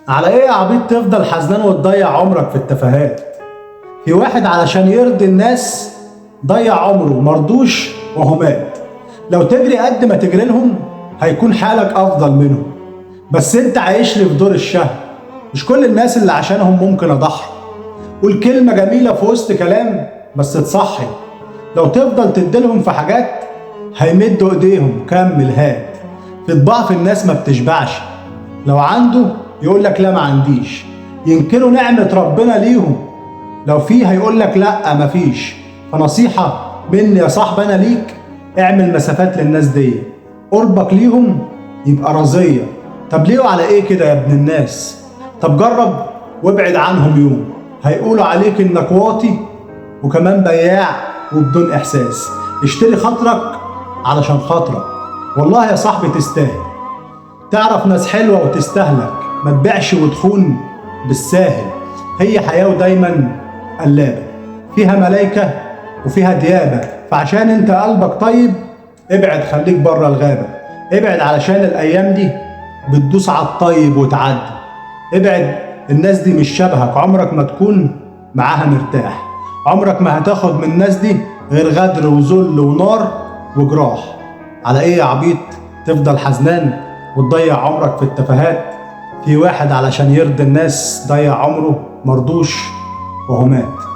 على ايه يا عبيط تفضل حزنان وتضيع عمرك في التفاهات؟ في واحد علشان يرضي الناس ضيع عمره مرضوش وهو مات. لو تجري قد ما تجري لهم هيكون حالك افضل منهم، بس انت عايش لي في دور الشهم. مش كل الناس اللي عشانهم ممكن اضحي. قول كلمة جميلة في وسط كلام بس تصحي. لو تفضل تديلهم في حاجات هيمدوا ايديهم. كمل هات. في طباع في الناس ما بتشبعش. لو عنده يقول لك لا ما عنديش. ينكروا نعمة ربنا ليهم. لو فيه هيقول لك لا مفيش. فنصيحة مني يا صاحبي انا ليك، اعمل مسافات للناس دي. قربك ليهم يبقى رزية. طب ليه وعلى ايه كده يا ابن الناس؟ طب جرب وابعد عنهم يوم. هيقولوا عليك انك واطي وكمان بياع وبدون احساس. اشتري خاطرك علشان خاطرك. والله يا صاحبي تستاهل. تعرف ناس حلوة وتستهلك. ما تبيعش وتخون بالساهل. هي حياة ودايما قلابة، فيها ملايكة وفيها ديابة. فعشان انت قلبك طيب ابعد، خليك بره الغابة. ابعد علشان الايام دي بتدوس على الطيب وتعدي. ابعد، الناس دي مش شبهك. عمرك ما تكون معاها مرتاح. عمرك ما هتاخد من الناس دي غير غدر وذل ونار وجراح. على ايه يا عبيط تفضل حزنان وتضيع عمرك في التفاهات؟ في واحد علشان يرضي الناس ضيع عمره مرضوش وهو مات.